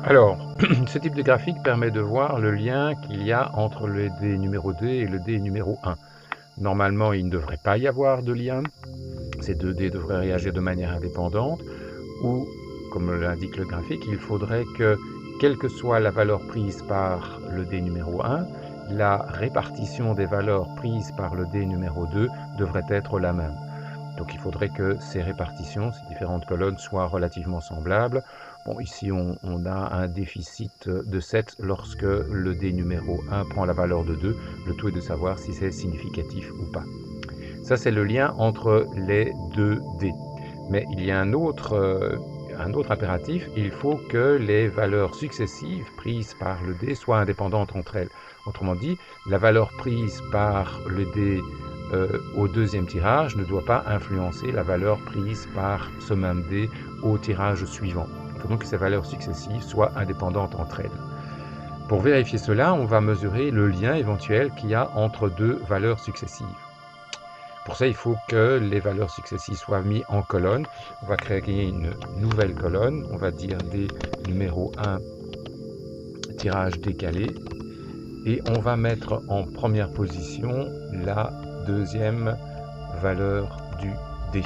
Alors, ce type de graphique permet de voir le lien qu'il y a entre le dé numéro 2 et le dé numéro 1. Normalement, il ne devrait pas y avoir de lien. Ces deux dés devraient réagir de manière indépendante ou, comme l'indique le graphique, il faudrait que, quelle que soit la valeur prise par le dé numéro 1, la répartition des valeurs prises par le dé numéro 2 devrait être la même. Donc il faudrait que ces répartitions, ces différentes colonnes, soient relativement semblables. Bon, ici on a un déficit de 7 lorsque le dé numéro 1 prend la valeur de 2. Le tout est de savoir si c'est significatif ou pas. Ça, c'est le lien entre les deux dés. Mais il y a un autre impératif, il faut que les valeurs successives prises par le dé soient indépendantes entre elles. Autrement dit, la valeur prise par le dé au deuxième tirage ne doit pas influencer la valeur prise par ce même dé au tirage suivant. Il faut donc que ces valeurs successives soient indépendantes entre elles. Pour vérifier cela, on va mesurer le lien éventuel qu'il y a entre deux valeurs successives. Pour ça, il faut que les valeurs successives soient mises en colonne. On va créer une nouvelle colonne. On va dire dé numéro 1, tirage décalé. Et on va mettre en première position la deuxième valeur du dé.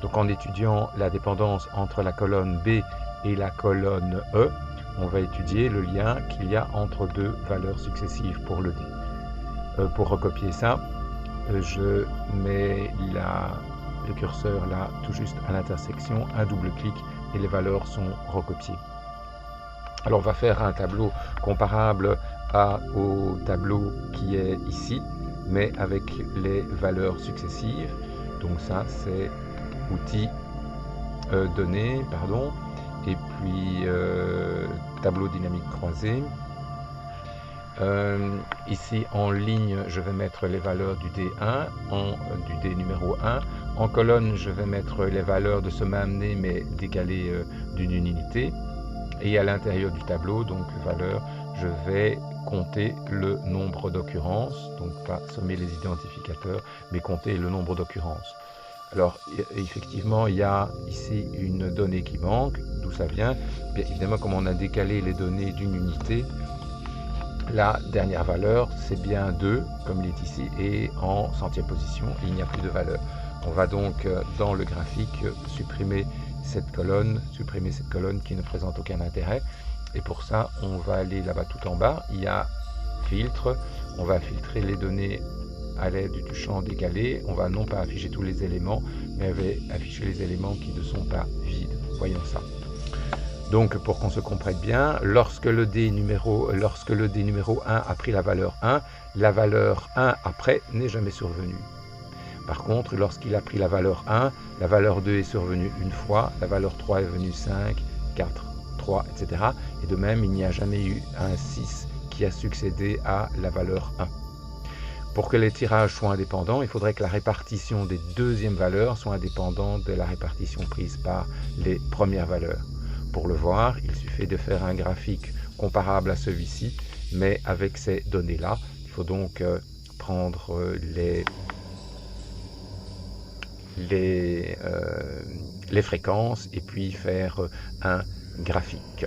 Donc en étudiant la dépendance entre la colonne B et la colonne E, on va étudier le lien qu'il y a entre deux valeurs successives pour le dé. Pour recopier ça, je mets le curseur là tout juste à l'intersection, un double clic et les valeurs sont recopiées. Alors on va faire un tableau comparable au tableau qui est ici, mais avec les valeurs successives. Donc ça c'est outils, données, pardon, et puis tableau dynamique croisé. Ici en ligne, je vais mettre les valeurs du D1, du dé numéro 1. En colonne, je vais mettre les valeurs de ce même dé, mais décalées d'une unité. Et à l'intérieur du tableau, donc valeurs, je vais compter le nombre d'occurrences, donc pas sommer les identificateurs, mais compter le nombre d'occurrences. Alors, effectivement, il y a ici une donnée qui manque. D'où ça vient? Bien évidemment, comme on a décalé les données d'une unité, la dernière valeur, c'est bien 2, comme il est ici, et en centième position, il n'y a plus de valeur. On va donc, dans le graphique, supprimer cette colonne qui ne présente aucun intérêt. Et pour ça, on va aller là-bas tout en bas. Il y a filtre. On va filtrer les données à l'aide du champ décalé. On va non pas afficher tous les éléments, mais afficher les éléments qui ne sont pas vides. Voyons ça. Donc, pour qu'on se comprenne bien, lorsque le dé numéro 1 a pris la valeur 1 après n'est jamais survenue. Par contre, lorsqu'il a pris la valeur 1, la valeur 2 est survenue une fois, la valeur 3 est venue 5, 4, 3, etc. Et de même, il n'y a jamais eu un 6 qui a succédé à la valeur 1. Pour que les tirages soient indépendants, il faudrait que la répartition des deuxièmes valeurs soit indépendante de la répartition prise par les premières valeurs. Pour le voir, il suffit de faire un graphique comparable à celui-ci, mais avec ces données-là. Il faut donc prendre les fréquences et puis faire un graphique.